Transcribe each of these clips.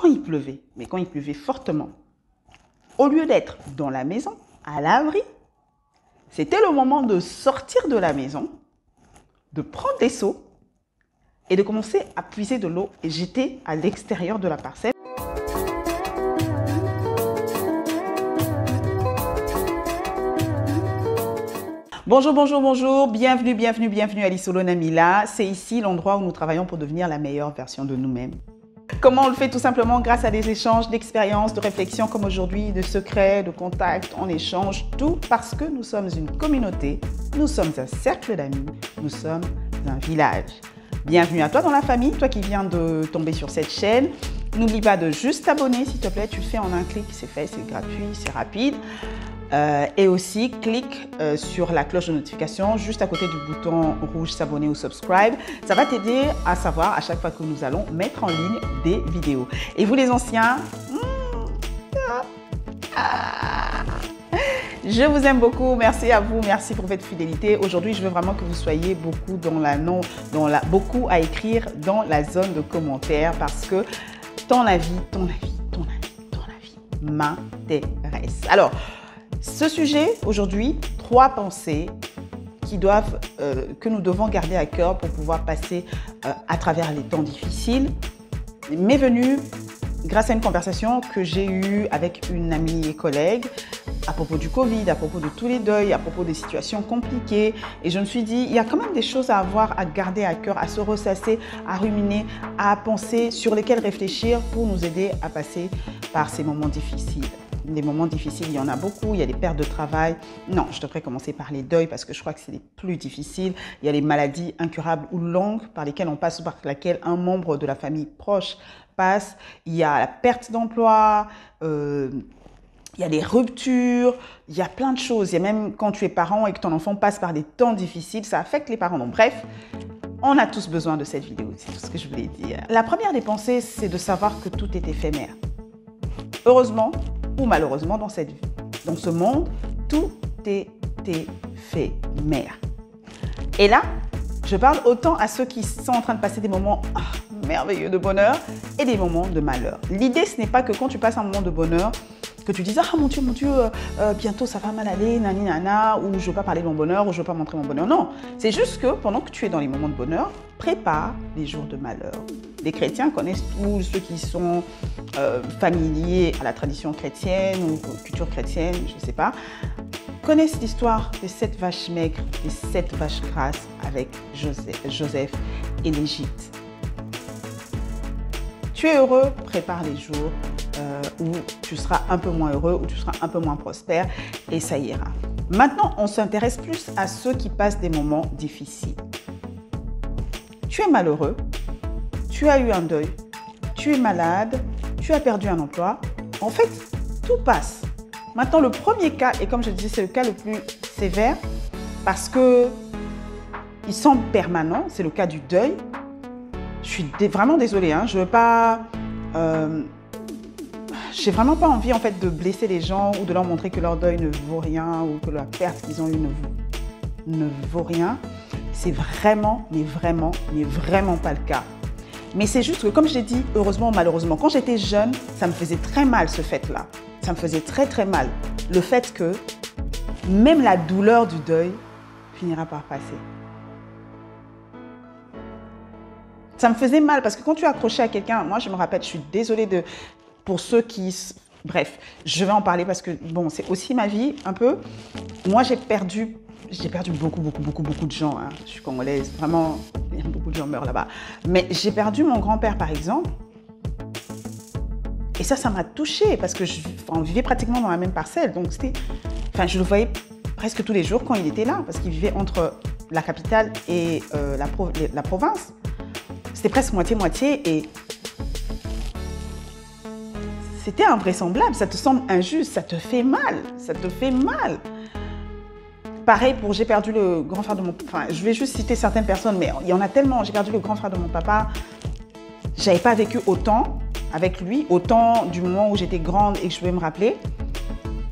il pleuvait, mais quand il pleuvait fortement, au lieu d'être dans la maison, à l'abri, c'était le moment de sortir de la maison, de prendre des seaux et de commencer à puiser de l'eau. Et j'étais à l'extérieur de la parcelle. Bonjour, bonjour, bonjour, bienvenue, bienvenue, bienvenue à l'Isolo Namila. C'est ici l'endroit où nous travaillons pour devenir la meilleure version de nous-mêmes. Comment on le fait? Tout simplement grâce à des échanges d'expériences, de réflexions comme aujourd'hui, de secrets, de contacts, on échange tout parce que nous sommes une communauté, nous sommes un cercle d'amis, nous sommes un village. Bienvenue à toi dans la famille, toi qui viens de tomber sur cette chaîne. N'oublie pas de juste t'abonner s'il te plaît, tu le fais en un clic, c'est fait, c'est gratuit, c'est rapide. Et aussi, clique sur la cloche de notification juste à côté du bouton rouge s'abonner ou subscribe. Ça va t'aider à savoir à chaque fois que nous allons mettre en ligne des vidéos. Et vous les anciens, je vous aime beaucoup. Merci à vous, merci pour votre fidélité. Aujourd'hui, je veux vraiment que vous soyez beaucoup beaucoup à écrire dans la zone de commentaires parce que ton avis m'intéresse. Alors, ce sujet, aujourd'hui, 3 pensées que nous devons garder à cœur pour pouvoir passer à travers les temps difficiles, m'est venue grâce à une conversation que j'ai eue avec une amie et collègue à propos du Covid, à propos de tous les deuils, à propos des situations compliquées. Et je me suis dit, il y a quand même des choses à avoir, à garder à cœur, à se ressasser, à ruminer, à penser, sur lesquelles réfléchir pour nous aider à passer par ces moments difficiles. Les moments difficiles, il y en a beaucoup, il y a des pertes de travail. Non, je devrais commencer par les deuils parce que je crois que c'est les plus difficiles. Il y a les maladies incurables ou longues par lesquelles on passe ou par lesquelles un membre de la famille proche passe. Il y a la perte d'emploi, il y a des ruptures, il y a plein de choses. Il y a même quand tu es parent et que ton enfant passe par des temps difficiles, ça affecte les parents. Donc bref, on a tous besoin de cette vidéo, c'est tout ce que je voulais dire. La première des pensées, c'est de savoir que tout est éphémère. Heureusement, ou malheureusement dans ce monde, tout est éphémère. Et là, je parle autant à ceux qui sont en train de passer des moments merveilleux de bonheur et des moments de malheur. L'idée, ce n'est pas que quand tu passes un moment de bonheur, que tu dises « Ah mon Dieu, bientôt ça va mal aller, nani nana » ou « Je ne veux pas parler de mon bonheur » ou « Je ne veux pas montrer mon bonheur ». Non, c'est juste que pendant que tu es dans les moments de bonheur, prépare les jours de malheur. Les chrétiens connaissent tous, ceux qui sont familiers à la tradition chrétienne ou culture chrétienne, je ne sais pas, connaissent l'histoire des 7 vaches maigres, des 7 vaches grasses avec Joseph et l'Égypte. Tu es heureux, prépare les jours où tu seras un peu moins heureux, où tu seras un peu moins prospère et ça ira. Maintenant, on s'intéresse plus à ceux qui passent des moments difficiles. Tu es malheureux, tu as eu un deuil, tu es malade, tu as perdu un emploi. En fait, tout passe. Maintenant, le premier cas, et comme je disais, c'est le cas le plus sévère parce que il semble permanent, c'est le cas du deuil. Je suis vraiment désolée, hein, je veux pas... j'ai vraiment pas envie en fait de blesser les gens ou de leur montrer que leur deuil ne vaut rien ou que la perte qu'ils ont eue ne vaut rien. C'est vraiment, mais vraiment pas le cas. Mais c'est juste que, comme j'ai dit, heureusement ou malheureusement, quand j'étais jeune, ça me faisait très mal ce fait-là. Ça me faisait très mal. Le fait que même la douleur du deuil finira par passer. Ça me faisait mal parce que quand tu es accroché à quelqu'un, moi je me rappelle, je suis désolée pour ceux qui... Bref, je vais en parler parce que bon, c'est aussi ma vie un peu. Moi j'ai perdu beaucoup de gens. Hein. Je suis congolaise, vraiment, beaucoup de gens meurent là-bas. Mais j'ai perdu mon grand-père par exemple. Et ça m'a touchée parce que on vivait pratiquement dans la même parcelle. Donc je le voyais presque tous les jours quand il était là parce qu'il vivait entre la capitale et la province. C'était presque moitié-moitié et c'était invraisemblable. Ça te semble injuste, ça te fait mal, Pareil j'ai perdu le grand frère de mon... Enfin, je vais juste citer certaines personnes, mais il y en a tellement. J'ai perdu le grand frère de mon papa. J'avais pas vécu autant avec lui, autant du moment où j'étais grande et que je pouvais me rappeler.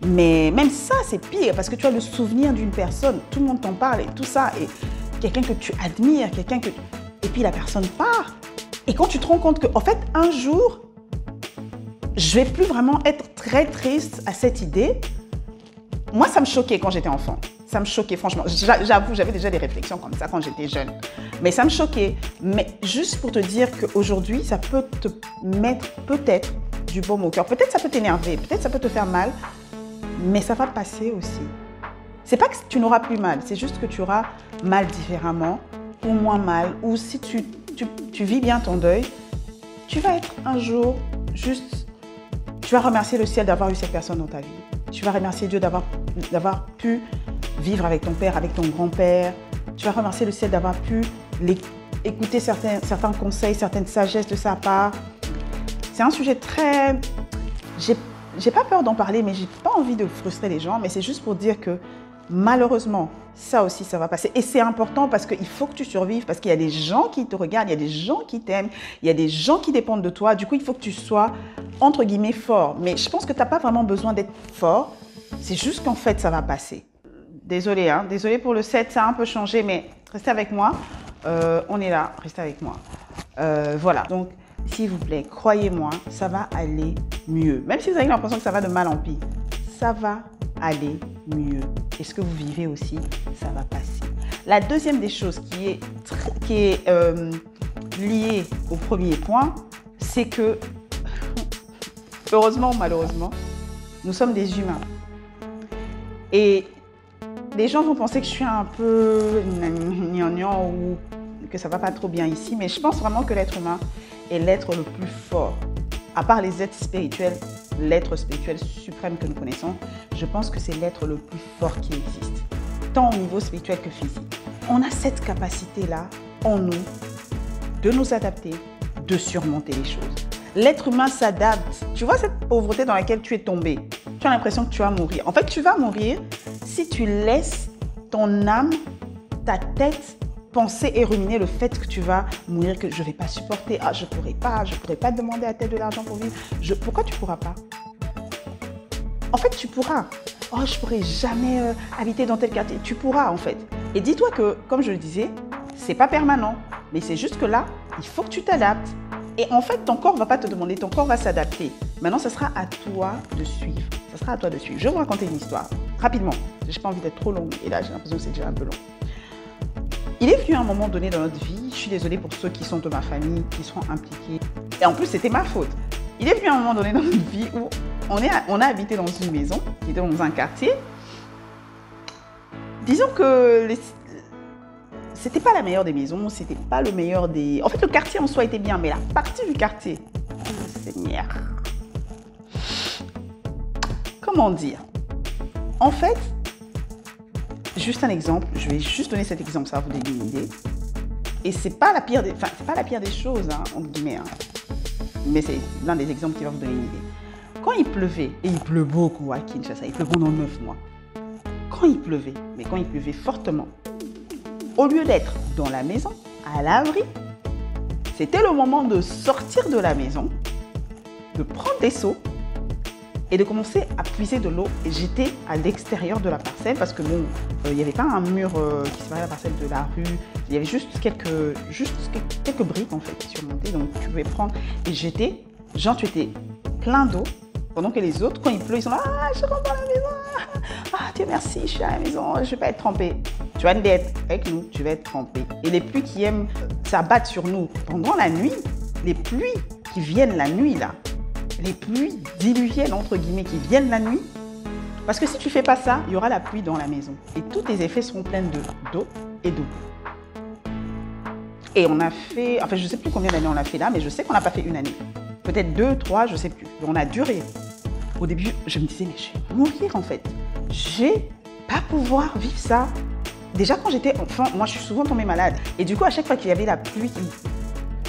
Mais même ça, c'est pire parce que tu as le souvenir d'une personne, tout le monde t'en parle et tout ça. Et quelqu'un que tu admires, et puis la personne part. Et quand tu te rends compte que, en fait, un jour, je vais plus vraiment être très triste à cette idée. Moi, ça me choquait quand j'étais enfant. Ça me choquait, franchement. J'avoue, j'avais déjà des réflexions comme ça quand j'étais jeune. Mais ça me choquait. Mais juste pour te dire qu'aujourd'hui, ça peut te mettre peut-être du baume au cœur. Peut-être ça peut t'énerver, peut-être ça peut te faire mal, mais ça va passer aussi. C'est pas que tu n'auras plus mal, c'est juste que tu auras mal différemment ou moins mal. Ou si tu vis bien ton deuil, tu vas être un jour juste... Tu vas remercier le ciel d'avoir eu cette personne dans ta vie. Tu vas remercier Dieu d'avoir pu vivre avec ton père, avec ton grand-père. Tu vas remercier le ciel d'avoir pu écouter certains conseils, certaines sagesses de sa part. C'est un sujet très... J'ai pas peur d'en parler, mais j'ai pas envie de frustrer les gens. Mais c'est juste pour dire que malheureusement, ça aussi, ça va passer. Et c'est important parce qu'il faut que tu survives, parce qu'il y a des gens qui te regardent, il y a des gens qui t'aiment, il y a des gens qui dépendent de toi. Du coup, il faut que tu sois, entre guillemets, fort. Mais je pense que tu n'as pas vraiment besoin d'être fort. C'est juste qu'en fait, ça va passer. Désolée, hein. Désolée pour le set, ça a un peu changé, mais restez avec moi. On est là, restez avec moi. Voilà, donc... S'il vous plaît, croyez-moi, ça va aller mieux. Même si vous avez l'impression que ça va de mal en pis, ça va aller mieux. Et ce que vous vivez aussi, ça va passer. La deuxième des choses qui est liée au premier point, c'est que, heureusement ou malheureusement, nous sommes des humains. Et les gens vont penser que je suis un peu gnangnan ou que ça ne va pas trop bien ici, mais je pense vraiment que l'être humain est l'être le plus fort. À part les êtres spirituels, l'être spirituel suprême que nous connaissons, je pense que c'est l'être le plus fort qui existe, tant au niveau spirituel que physique. On a cette capacité-là en nous de nous adapter, de surmonter les choses. L'être humain s'adapte. Tu vois cette pauvreté dans laquelle tu es tombé, tu as l'impression que tu vas mourir. En fait, tu vas mourir si tu laisses ton âme, ta tête, penser et ruminer le fait que tu vas mourir, que je ne vais pas supporter, ah, je ne pourrais pas demander à tel de l'argent pour vivre. Pourquoi tu ne pourras pas? En fait, tu pourras. Oh, je ne pourrais jamais habiter dans tel quartier. Tu pourras, en fait. Et dis-toi que, comme je le disais, ce n'est pas permanent. Mais c'est juste que là, il faut que tu t'adaptes. Et en fait, ton corps ne va pas te demander, ton corps va s'adapter. Maintenant, ce sera à toi de suivre. Ce sera à toi de suivre. Je vais vous raconter une histoire, rapidement. Je n'ai pas envie d'être trop longue. Et là, j'ai l'impression que c'est déjà un peu long. Il est venu à un moment donné dans notre vie, je suis désolée pour ceux qui sont de ma famille, qui seront impliqués. Et en plus, c'était ma faute. Il est venu à un moment donné dans notre vie où on a habité dans une maison, qui était dans un quartier. Disons que c'était pas la meilleure des maisons, c'était pas le meilleur des... En fait, le quartier en soi était bien, mais la partie du quartier, oh Seigneur. Comment dire? En fait, juste un exemple, je vais juste donner cet exemple, ça va vous donner une idée. Et c'est pas la pire des, c'est pas la pire des choses, hein, entre guillemets, hein. Mais c'est l'un des exemples qui va vous donner une idée. Quand il pleuvait, et il pleut beaucoup à Kinshasa, il pleut pendant 9 mois. Quand il pleuvait, mais quand il pleuvait fortement, au lieu d'être dans la maison, à l'abri, c'était le moment de sortir de la maison, de prendre des seaux, et de commencer à puiser de l'eau et jeter à l'extérieur de la parcelle parce que bon, il n'y avait pas un mur qui séparait la parcelle de la rue, il y avait juste quelques briques en fait qui surmontaient, donc tu pouvais prendre et jeter, genre tu étais plein d'eau, pendant que les autres, quand il pleut, ils sont là, ah je rentre dans la maison, ah Dieu merci, je suis à la maison, je ne vais pas être trempée. Tu vas être avec nous, tu vas être trempée. Et les pluies qui aiment s'abattre sur nous pendant la nuit, les pluies qui viennent la nuit là, les pluies diluviennes, entre guillemets, qui viennent la nuit. Parce que si tu ne fais pas ça, il y aura la pluie dans la maison. Et tous tes effets seront pleins d'eau et d'eau. Et on a fait, enfin je ne sais plus combien d'années on a fait là, mais je sais qu'on n'a pas fait une année. Peut-être 2, 3, je ne sais plus. Et on a duré. Au début, je me disais, mais je vais mourir en fait. Je vais pas pouvoir vivre ça. Déjà quand j'étais enfant, moi je suis souvent tombée malade. Et du coup, à chaque fois qu'il y avait la pluie,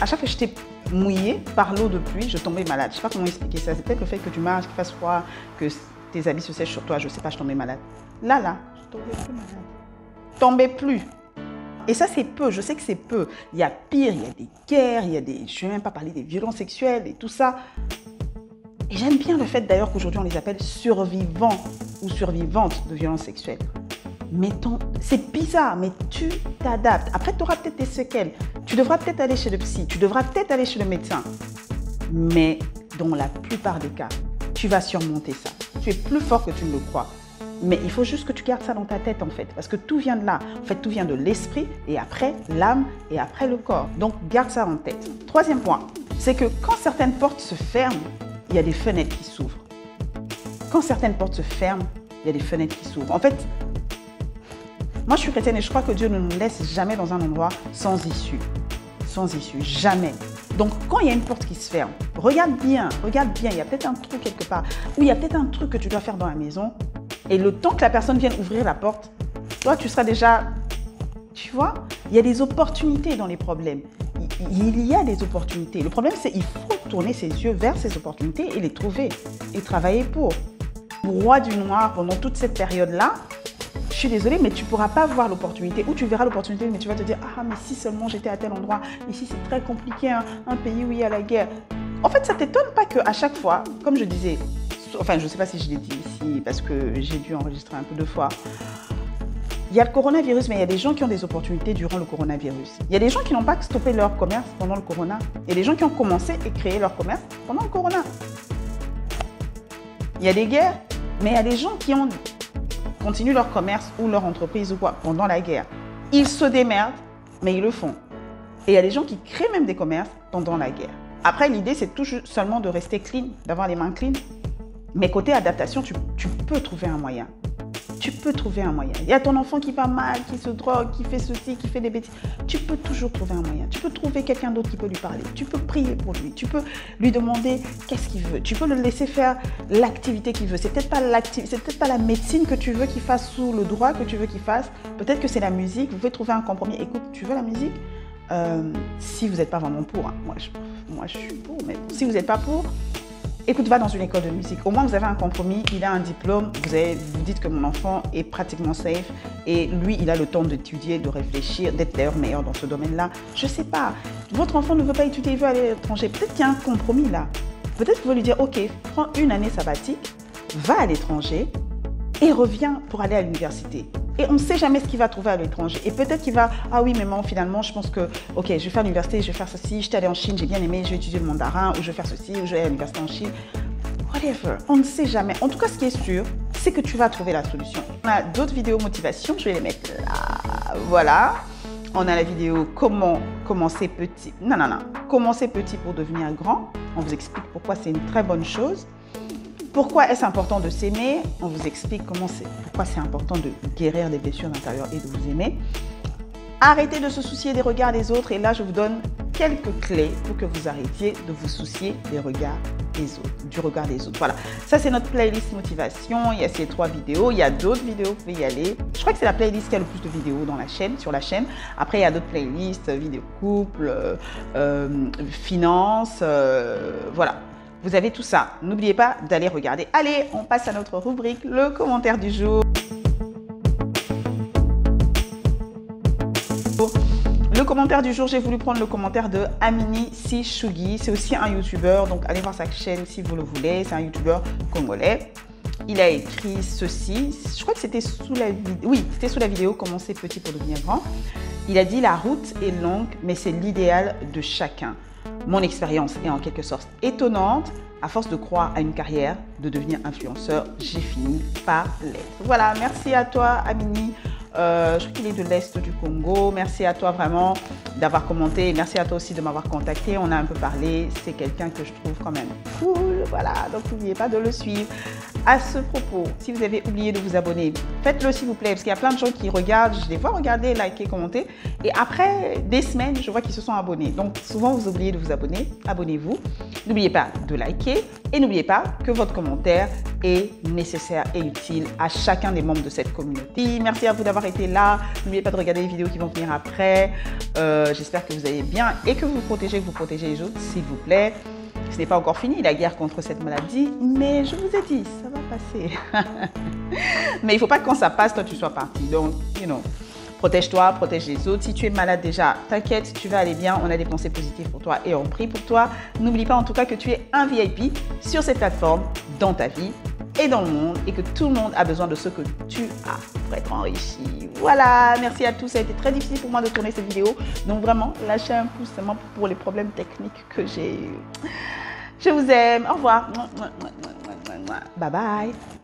à chaque fois que j'étais mouillée par l'eau de pluie, je tombais malade. Je ne sais pas comment expliquer ça. C'est peut-être le fait que tu marches, qu'il fasse froid, que tes habits se sèchent sur toi. Je ne sais pas, je tombais malade. Là, je tombais plus malade. Tombais plus. Et ça, c'est peu. Je sais que c'est peu. Il y a pire, il y a des guerres, il y a des... Je ne vais même pas parler des violences sexuelles et tout ça. Et j'aime bien le fait d'ailleurs qu'aujourd'hui, on les appelle survivants ou survivantes de violences sexuelles. Mais c'est bizarre, mais tu t'adaptes. Après, tu auras peut-être des séquelles. Tu devras peut-être aller chez le psy. Tu devras peut-être aller chez le médecin. Mais dans la plupart des cas, tu vas surmonter ça. Tu es plus fort que tu ne le crois. Mais il faut juste que tu gardes ça dans ta tête en fait, parce que tout vient de là. En fait, tout vient de l'esprit et après l'âme et après le corps. Donc, garde ça en tête. Troisième point, c'est que quand certaines portes se ferment, il y a des fenêtres qui s'ouvrent. Quand certaines portes se ferment, il y a des fenêtres qui s'ouvrent. En fait, moi je suis chrétienne et je crois que Dieu ne nous laisse jamais dans un endroit sans issue. Sans issue, jamais. Donc, quand il y a une porte qui se ferme, regarde bien, il y a peut-être un trou quelque part, ou il y a peut-être un truc que tu dois faire dans la maison. Et le temps que la personne vienne ouvrir la porte, toi, tu seras déjà... Tu vois, il y a des opportunités dans les problèmes. Il y a des opportunités. Le problème, c'est qu'il faut tourner ses yeux vers ces opportunités et les trouver et travailler pour. Roi du noir, pendant toute cette période-là, je suis désolée, mais tu ne pourras pas voir l'opportunité. Ou tu verras l'opportunité, mais tu vas te dire « Ah, mais si seulement j'étais à tel endroit. Ici, c'est très compliqué, hein, un pays où il y a la guerre. » En fait, ça ne t'étonne pas qu'à chaque fois, comme je disais, enfin, je ne sais pas si je l'ai dit ici, parce que j'ai dû enregistrer un peu de fois. Il y a le coronavirus, mais il y a des gens qui ont des opportunités durant le coronavirus. Il y a des gens qui n'ont pas stoppé leur commerce pendant le corona. Il y a des gens qui ont commencé et créé leur commerce pendant le corona. Il y a des guerres, mais il y a des gens qui ont continué leur commerce ou leur entreprise ou quoi pendant la guerre. Ils se démerdent, mais ils le font. Et il y a des gens qui créent même des commerces pendant la guerre. Après, l'idée, c'est tout seulement de rester clean, d'avoir les mains clean. Mais côté adaptation, tu peux trouver un moyen. Tu peux trouver un moyen. Il y a ton enfant qui va mal, qui se drogue, qui fait ceci, qui fait des bêtises. Tu peux toujours trouver un moyen. Tu peux trouver quelqu'un d'autre qui peut lui parler. Tu peux prier pour lui. Tu peux lui demander qu'est-ce qu'il veut. Tu peux le laisser faire l'activité qu'il veut. C'est peut-être pas la médecine que tu veux qu'il fasse ou le droit que tu veux qu'il fasse. Peut-être que c'est la musique. Vous pouvez trouver un compromis. Écoute, tu veux la musique? Si vous n'êtes pas vraiment pour. Hein. Moi, je suis pour. Mais si vous n'êtes pas pour... Écoute, va dans une école de musique. Au moins, vous avez un compromis, il a un diplôme, vous dites que mon enfant est pratiquement safe et lui, il a le temps d'étudier, de réfléchir, d'être d'ailleurs meilleur dans ce domaine-là. Je ne sais pas. Votre enfant ne veut pas étudier, il veut aller à l'étranger. Peut-être qu'il y a un compromis là. Peut-être que vous lui dire, OK, prends une année sabbatique, va à l'étranger et reviens pour aller à l'université. Et on ne sait jamais ce qu'il va trouver à l'étranger. Et peut-être qu'il va, ah oui, mais maman, finalement, je pense que, OK, je vais faire l'université, je vais faire ceci, j'étais allée en Chine, j'ai bien aimé, je vais étudier le mandarin, ou je vais faire ceci, ou je vais aller à l'université en Chine. Whatever. On ne sait jamais. En tout cas, ce qui est sûr, c'est que tu vas trouver la solution. On a d'autres vidéos motivation, je vais les mettre là. Voilà. On a la vidéo comment commencer petit. Non. Commencer petit pour devenir grand. On vous explique pourquoi c'est une très bonne chose. Pourquoi est-ce important de s'aimer? On vous explique pourquoi c'est important de guérir des blessures d'intérieur et de vous aimer. Arrêtez de se soucier des regards des autres. Et là, je vous donne quelques clés pour que vous arrêtiez de vous soucier des regards des autres, du regard des autres. Voilà, ça c'est notre playlist motivation. Il y a ces 3 vidéos. Il y a d'autres vidéos, vous pouvez y aller. Je crois que c'est la playlist qui a le plus de vidéos dans la chaîne, sur la chaîne. Après, il y a d'autres playlists, vidéo couple, finance, voilà. Vous avez tout ça. N'oubliez pas d'aller regarder. Allez, on passe à notre rubrique, le commentaire du jour. Le commentaire du jour, j'ai voulu prendre le commentaire de Amini Sishugi. C'est aussi un youtubeur, donc allez voir sa chaîne si vous le voulez. C'est un youtubeur congolais. Il a écrit ceci. Je crois que c'était sous la vidéo. Oui, c'était sous la vidéo Commencer petit pour devenir grand. Il a dit: la route est longue, mais c'est l'idéal de chacun. Mon expérience est en quelque sorte étonnante. À force de croire à une carrière, de devenir influenceur, j'ai fini par l'être. Voilà, merci à toi, Amini. Je crois qu'il est de l'Est du Congo. Merci à toi vraiment d'avoir commenté. Merci à toi aussi de m'avoir contacté. On a un peu parlé. C'est quelqu'un que je trouve quand même cool. Voilà, donc n'oubliez pas de le suivre. À ce propos, si vous avez oublié de vous abonner, faites-le s'il vous plaît, parce qu'il y a plein de gens qui regardent. Je les vois regarder, liker, commenter. Et après des semaines, je vois qu'ils se sont abonnés. Donc souvent, vous oubliez de vous abonner. Abonnez-vous. N'oubliez pas de liker. Et n'oubliez pas que votre commentaire est nécessaire et utile à chacun des membres de cette communauté. Merci à vous d'avoir été là. N'oubliez pas de regarder les vidéos qui vont venir après. J'espère que vous allez bien et que vous protégez les autres, s'il vous plaît. Ce n'est pas encore fini, la guerre contre cette maladie, mais je vous ai dit, ça va passer. Mais il ne faut pas que quand ça passe, toi, tu sois parti. Donc, protège-toi, protège les autres. Si tu es malade déjà, t'inquiète, tu vas aller bien. On a des pensées positives pour toi et on prie pour toi. N'oublie pas en tout cas que tu es un VIP sur cette plateforme, dans ta vie et dans le monde, et que tout le monde a besoin de ce que tu as pour être enrichi. Voilà, merci à tous. Ça a été très difficile pour moi de tourner cette vidéo. Donc vraiment, lâchez un pouce seulement pour les problèmes techniques que j'ai eu. Je vous aime. Au revoir. Bye bye.